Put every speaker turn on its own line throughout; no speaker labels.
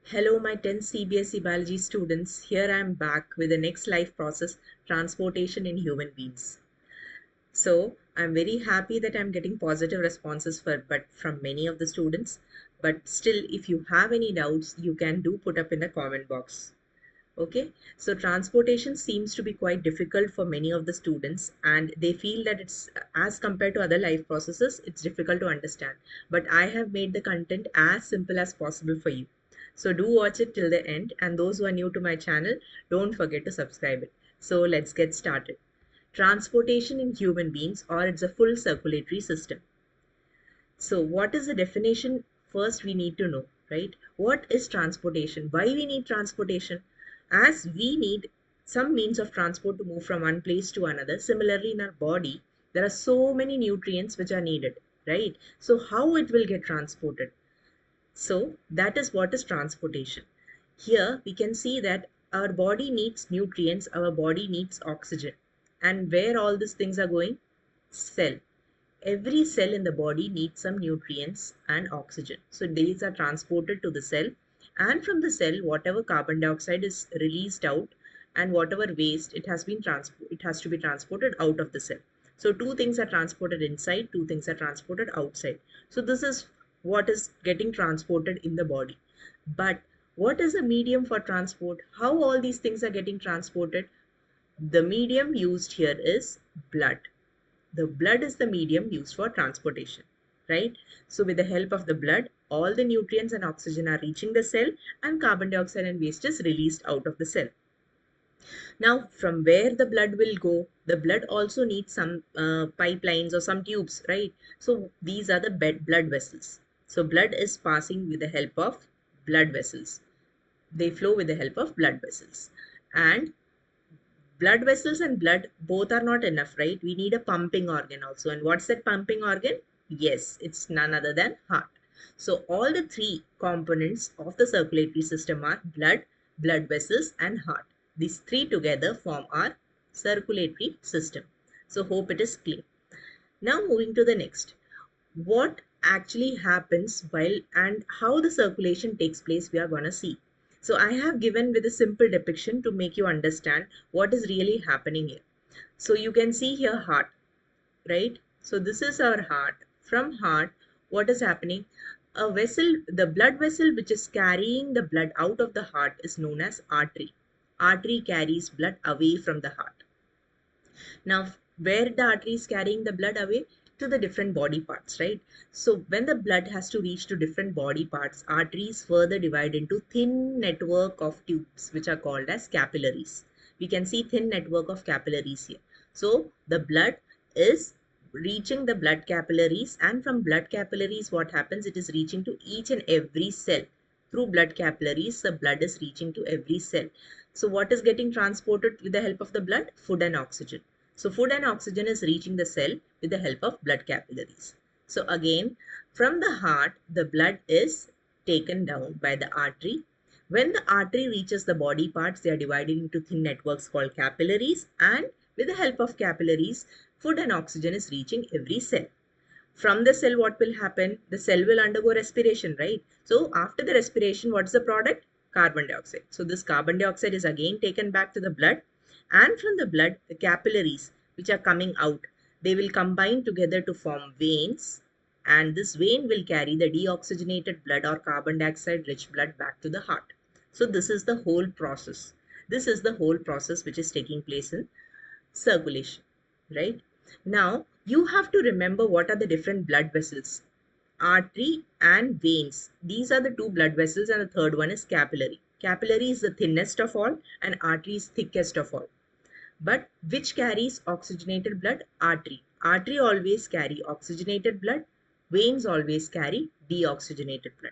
Hello, my 10th CBSE biology students. Here I am back with the next life process, transportation in human beings. So I'm very happy that I'm getting positive responses from many of the students. But still, if you have any doubts, you can do put up in the comment box. Okay, so transportation seems to be quite difficult for many of the students, and they feel that it's as compared to other life processes, it's difficult to understand. But I have made the content as simple as possible for you. So do watch it till the end, and those who are new to my channel, don't forget to subscribe it. So let's get started. Transportation in human beings, or it's a full circulatory system. So what is the definition? First, we need to know, right? What is transportation? Why we need transportation? As we need some means of transport to move from one place to another. Similarly, in our body, there are so many nutrients which are needed, right? So how it will get transported? So that is what is transportation. Here we can see that our body needs nutrients, our body needs oxygen. And where all these things are going? Cell. Every cell in the body needs some nutrients and oxygen. So these are transported to the cell, and from the cell, whatever carbon dioxide is released out and whatever waste it has to be transported out of the cell. So two things are transported inside, two things are transported outside. So this is what is getting transported in the body. But what is the medium for transport? How all these things are getting transported? The medium used here is blood. The blood is the medium used for transportation, right? So with the help of the blood, all the nutrients and oxygen are reaching the cell, and carbon dioxide and waste is released out of the cell. Now, from where the blood will go, the blood also needs some pipelines or some tubes, right? So these are the blood vessels. So blood is passing with the help of blood vessels. They flow with the help of blood vessels. And blood vessels and blood both are not enough, right? We need a pumping organ also. And what's that pumping organ? Yes, it's none other than heart. So all the three components of the circulatory system are blood, blood vessels and heart. These three together form our circulatory system. So hope it is clear. Now moving to the next. What actually happens while and how the circulation takes place, we are going to see. So I have given with a simple depiction to make you understand what is really happening here. So you can see here heart, right? So this is our heart. From heart, what is happening? A vessel, the blood vessel which is carrying the blood out of the heart is known as artery. Artery carries blood away from the heart. Now, where the artery is carrying the blood away? To the different body parts, right? So when the blood has to reach to different body parts, arteries further divide into thin network of tubes, which are called as capillaries. We can see thin network of capillaries here. So the blood is reaching the blood capillaries, and from blood capillaries, what happens? It is reaching to each and every cell. Through blood capillaries, the blood is reaching to every cell. So what is getting transported with the help of the blood? Food and oxygen. So food and oxygen is reaching the cell with the help of blood capillaries. So again, from the heart, the blood is taken down by the artery. When the artery reaches the body parts, they are divided into thin networks called capillaries, and with the help of capillaries, food and oxygen is reaching every cell. From the cell, what will happen? The cell will undergo respiration, right? So after the respiration, what's the product? Carbon dioxide. So this carbon dioxide is again taken back to the blood, and from the blood, the capillaries which are coming out, they will combine together to form veins, and this vein will carry the deoxygenated blood or carbon dioxide rich blood back to the heart. So this is the whole process. This is the whole process which is taking place in circulation, right? Now, you have to remember what are the different blood vessels. Artery and veins. These are the two blood vessels, and the third one is capillary. Capillary is the thinnest of all and artery is thickest of all. But which carries oxygenated blood? Artery. Artery always carry oxygenated blood. Veins always carry deoxygenated blood.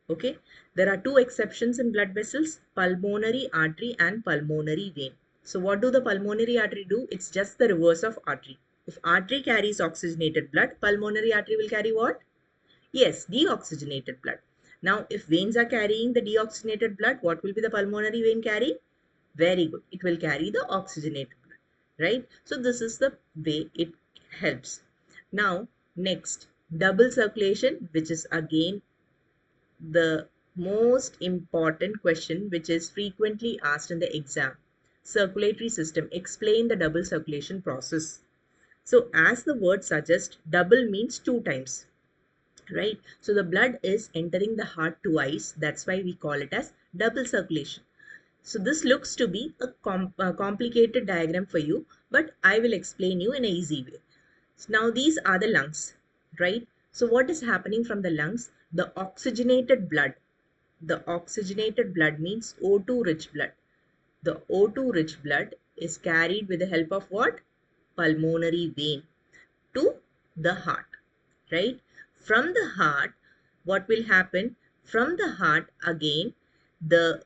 Okay. There are two exceptions in blood vessels, pulmonary artery and pulmonary vein. So what do the pulmonary artery do? It's just the reverse of artery. If artery carries oxygenated blood, pulmonary artery will carry what? Yes, deoxygenated blood. Now, if veins are carrying the deoxygenated blood, what will be the pulmonary vein carry? Very good. It will carry the oxygenated blood, right? So this is the way it helps. Now, next, double circulation, which is again the most important question which is frequently asked in the exam. Circulatory system. Explain the double circulation process. So as the word suggests, double means 2 times, right? So the blood is entering the heart twice. That's why we call it as double circulation. So this looks to be a complicated diagram for you, but I will explain you in an easy way. So now these are the lungs, right? So what is happening from the lungs? The oxygenated blood. The oxygenated blood means O2 rich blood. The O2 rich blood is carried with the help of what? Pulmonary vein to the heart, right? From the heart, what will happen? From the heart again, the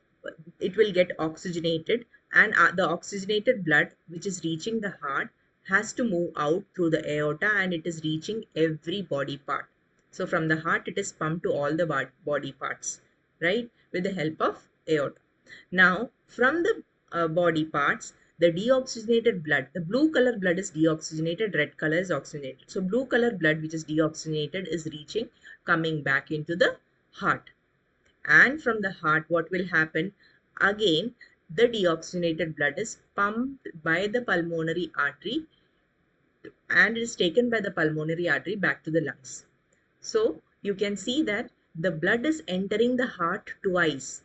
it will get oxygenated, and the oxygenated blood which is reaching the heart has to move out through the aorta, and it is reaching every body part. So from the heart it is pumped to all the body parts, right, with the help of aorta. Now from the body parts, the deoxygenated blood, the blue color blood is deoxygenated, red color is oxygenated. So blue color blood which is deoxygenated is reaching, coming back into the heart. And from the heart, what will happen? Again, the deoxygenated blood is pumped by the pulmonary artery, and is taken by the pulmonary artery back to the lungs. So you can see that the blood is entering the heart twice,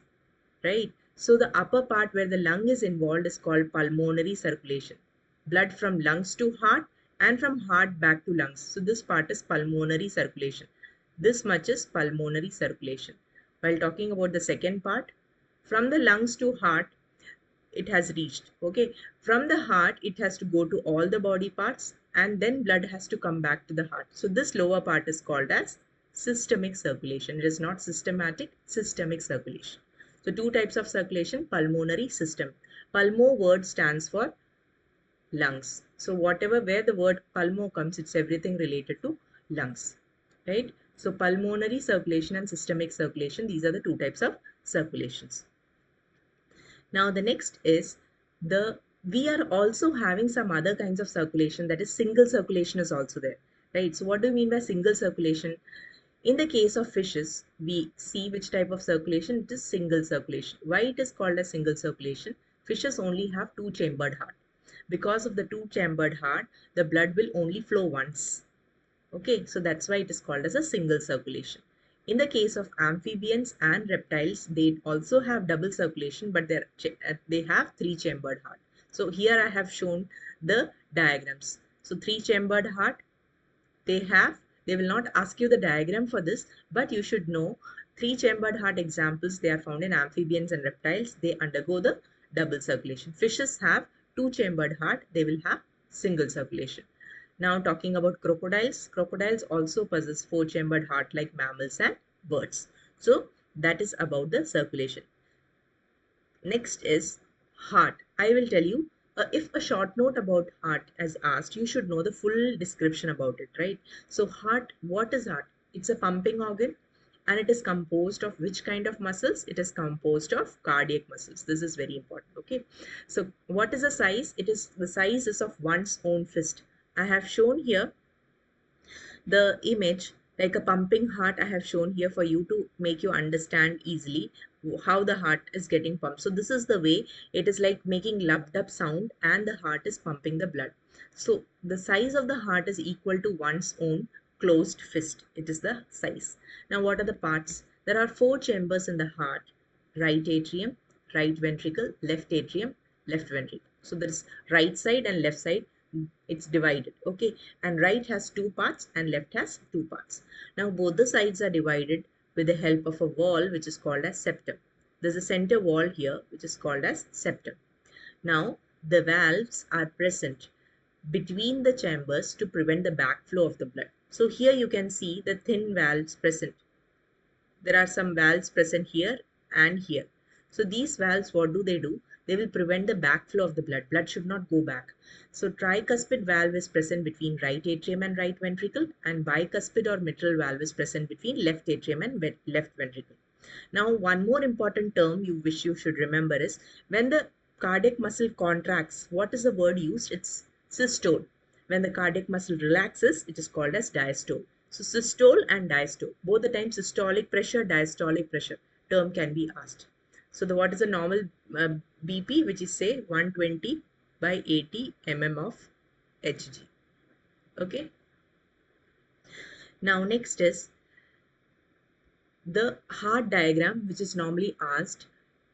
right? So the upper part where the lung is involved is called pulmonary circulation. Blood from lungs to heart and from heart back to lungs. So this part is pulmonary circulation. This much is pulmonary circulation. While talking about the second part, from the lungs to heart, it has reached. Okay, from the heart, it has to go to all the body parts, and then blood has to come back to the heart. So this lower part is called as systemic circulation. It is not systematic, systemic circulation. So two types of circulation, pulmonary, system. Pulmo word stands for lungs. So whatever, where the word pulmo comes, it's everything related to lungs, right? So pulmonary circulation and systemic circulation, these are the two types of circulations. Now the next is we are also having some other kinds of circulation, that is single circulation is also there, right? So what do you mean by single circulation? In the case of fishes, we see which type of circulation. It is single circulation. Why it is called as single circulation? Fishes only have two-chambered heart. Because of the two-chambered heart, the blood will only flow once. Okay, so that's why it is called as a single circulation. In the case of amphibians and reptiles, they also have double circulation, but they have three-chambered heart. So here I have shown the diagrams. So three-chambered heart, they will not ask you the diagram for this, but you should know three-chambered heart examples. They are found in amphibians and reptiles. They undergo the double circulation. Fishes have two-chambered heart. They will have single circulation. Now talking about crocodiles. Crocodiles also possess four-chambered heart like mammals and birds. So that is about the circulation. Next is heart. I will tell you, if a short note about heart is asked, you should know the full description about it, right? So heart, what is heart? It's a pumping organ, and it is composed of which kind of muscles? It is composed of cardiac muscles. This is very important, okay? So what is the size? The size is of one's own fist. I have shown here the image like a pumping heart. I have shown here for you to make you understand easily how the heart is getting pumped. So this is the way it is, like making lumped up sound, and the heart is pumping the blood. So the size of the heart is equal to one's own closed fist. It is the size. Now what are the parts? There are four chambers in the heart: right atrium, right ventricle, left atrium, left ventricle. So there is right side and left side, it's divided, okay? And right has two parts and left has two parts. Now both the sides are divided with the help of a wall which is called as septum. There's a center wall here which is called as septum. Now the valves are present between the chambers to prevent the backflow of the blood. So here you can see the thin valves present. There are some valves present here and here. So these valves, what do? They will prevent the backflow of the blood. Blood should not go back. So tricuspid valve is present between right atrium and right ventricle, and bicuspid or mitral valve is present between left atrium and left ventricle. Now one more important term you should remember is, when the cardiac muscle contracts, what is the word used? It's systole. When the cardiac muscle relaxes, it is called as diastole. So systole and diastole, both the time systolic pressure, diastolic pressure. term can be asked. So what is the normal BP, which is say 120 by 80 mm of Hg. Okay. Now next is the heart diagram, which is normally asked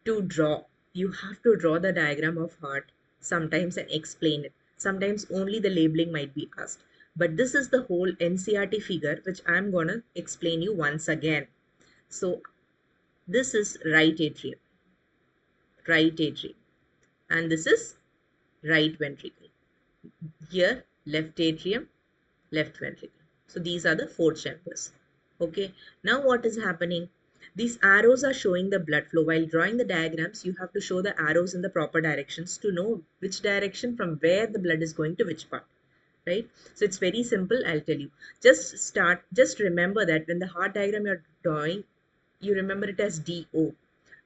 to draw. You have to draw the diagram of heart sometimes and explain it. Sometimes only the labeling might be asked. But this is the whole NCERT figure, which I'm gonna explain you once again. So this is right atrium, and this is right ventricle. Here left atrium, left ventricle. So these are the four chambers. Okay, now what is happening? These arrows are showing the blood flow. While drawing the diagrams, you have to show the arrows in the proper directions to know which direction from where the blood is going to which part, right? So it's very simple. I'll tell you. Just remember that when the heart diagram you're drawing, you remember it as DO.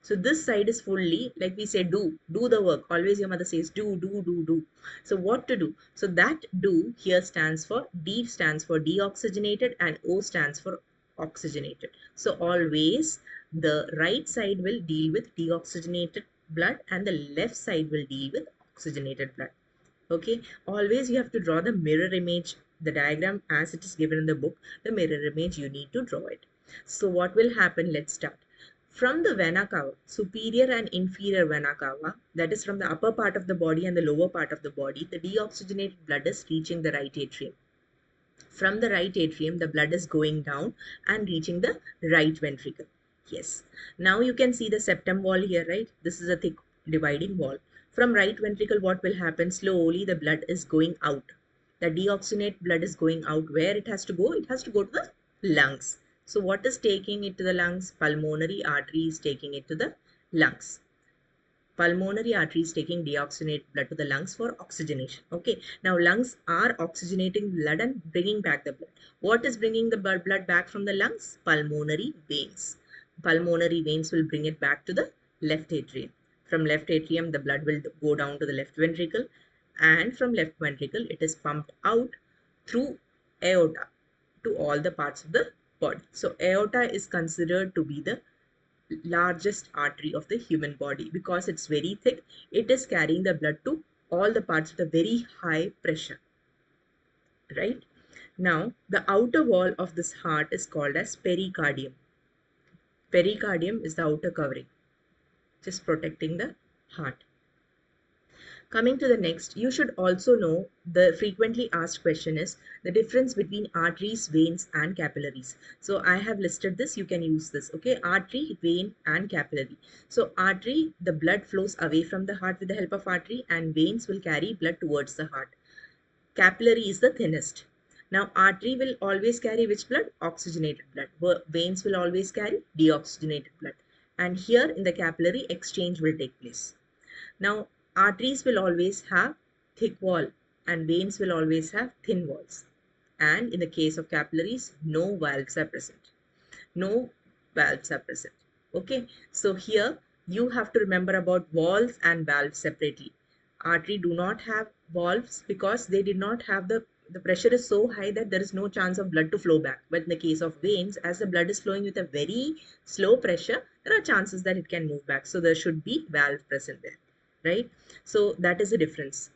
So this side is fully, like we say, do the work. Always your mother says, do. So what to do? So that do here stands for, D stands for deoxygenated and O stands for oxygenated. So always the right side will deal with deoxygenated blood and the left side will deal with oxygenated blood. Okay, always you have to draw the mirror image, the diagram as it is given in the book, the mirror image you need to draw it. So what will happen? Let's start. From the vena cava, superior and inferior vena cava, that is from the upper part of the body and the lower part of the body, the deoxygenated blood is reaching the right atrium. From the right atrium, the blood is going down and reaching the right ventricle. Yes. Now you can see the septum wall here, right? This is a thick dividing wall. From right ventricle, what will happen? Slowly the blood is going out. The deoxygenated blood is going out. Where it has to go? It has to go to the lungs. So what is taking it to the lungs? Pulmonary artery is taking it to the lungs. Pulmonary artery is taking deoxygenated blood to the lungs for oxygenation. Okay. Now lungs are oxygenating blood and bringing back the blood. What is bringing the blood back from the lungs? Pulmonary veins. Pulmonary veins will bring it back to the left atrium. From left atrium, the blood will go down to the left ventricle, and from left ventricle, it is pumped out through aorta to all the parts of the body. So aorta is considered to be the largest artery of the human body because it's very thick. It is carrying the blood to all the parts with a very high pressure, right? Now the outer wall of this heart is called as pericardium. Pericardium is the outer covering, just protecting the heart. Coming to the next, you should also know the frequently asked question is the difference between arteries, veins and capillaries. So I have listed this, you can use this. Okay, artery, vein and capillary. So artery, the blood flows away from the heart with the help of artery, and veins will carry blood towards the heart. Capillary is the thinnest. Now artery will always carry which blood? Oxygenated blood. Veins will always carry deoxygenated blood. And here in the capillary, exchange will take place. Now arteries will always have thick wall and veins will always have thin walls. And in the case of capillaries, no valves are present. No valves are present. Okay, so here you have to remember about valves and valves separately. Artery do not have valves because they did not have the pressure is so high that there is no chance of blood to flow back. But in the case of veins, as the blood is flowing with a very slow pressure, there are chances that it can move back. So there should be valve present there, right? So that is the difference.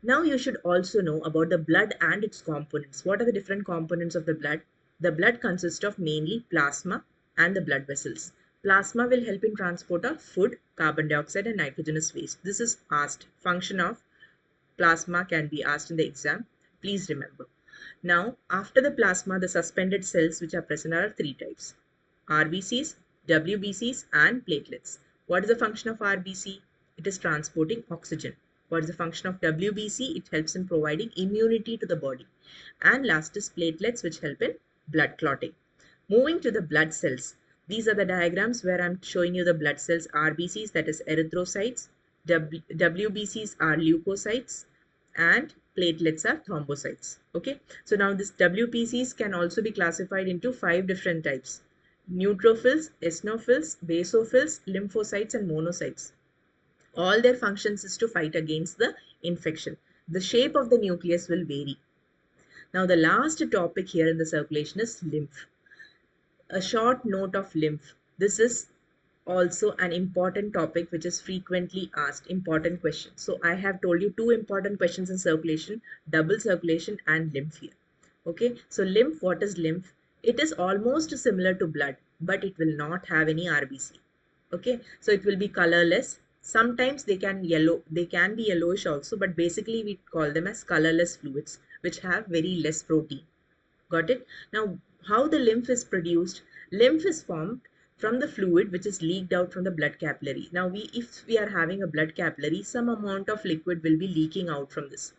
Now you should also know about the blood and its components. What are the different components of the blood? The blood consists of mainly plasma and the blood vessels. Plasma will help in transport of food, carbon dioxide and nitrogenous waste. This is asked. Function of plasma can be asked in the exam. Please remember. Now after the plasma, the suspended cells which are present are three types: RBCs, WBCs and platelets. What is the function of RBC? It is transporting oxygen. What is the function of WBC? It helps in providing immunity to the body. And last is platelets, which help in blood clotting. Moving to the blood cells. These are the diagrams where I'm showing you the blood cells. RBCs, that is erythrocytes. WBCs are leukocytes. And platelets are thrombocytes. Okay. So now this WBCs can also be classified into 5 different types: neutrophils, eosinophils, basophils, lymphocytes and monocytes. All their functions is to fight against the infection. The shape of the nucleus will vary. Now the last topic here in the circulation is lymph. A short note of lymph. This is also an important topic which is frequently asked, important question. So I have told you two important questions in circulation, double circulation and lymph here. Okay, so lymph, what is lymph? It is almost similar to blood, but it will not have any RBC. Okay, so it will be colorless. Sometimes they can be yellowish also, but basically we call them as colorless fluids which have very less protein. Got it? Now, how the lymph is produced? Lymph is formed from the fluid which is leaked out from the blood capillary. Now, if we are having a blood capillary, some amount of liquid will be leaking out from this.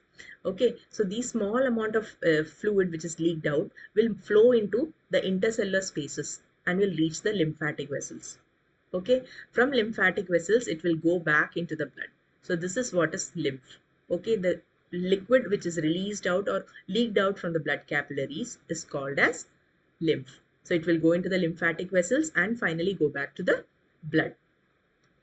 Okay, so the small amount of fluid which is leaked out will flow into the intercellular spaces and will reach the lymphatic vessels. Okay, from lymphatic vessels it will go back into the blood. So this is what is lymph. Okay, the liquid which is released out or leaked out from the blood capillaries is called as lymph. So it will go into the lymphatic vessels and finally go back to the blood.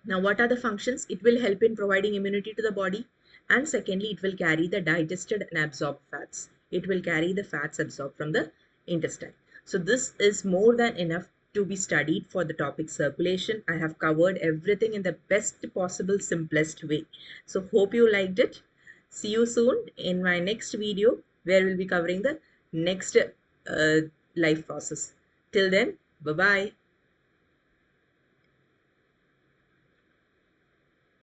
Now, what are the functions? It will help in providing immunity to the body, and secondly it will carry the digested and absorbed fats. It will carry the fats absorbed from the intestine. So this is more than enough to be studied for the topic circulation. I have covered everything in the best possible simplest way. So hope you liked it. See you soon in my next video where we'll be covering the next life process. Till then, bye bye.